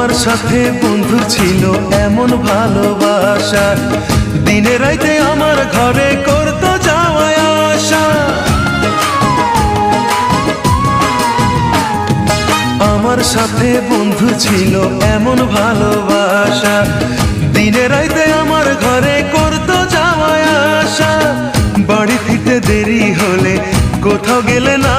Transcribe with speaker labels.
Speaker 1: আমার সাথে বন্ধু ছিল এমন ভালোবাসা, দিনে রাইতে আমার ঘরে করতো যাওয়া আসা। আমার সাথে বন্ধু ছিল এমন ভালোবাসা, দিনে রাইতে আমার ঘরে করতো যাওয়া আসা। বাড়ি ফিরতে দেরি হলে কোথাও গেলে না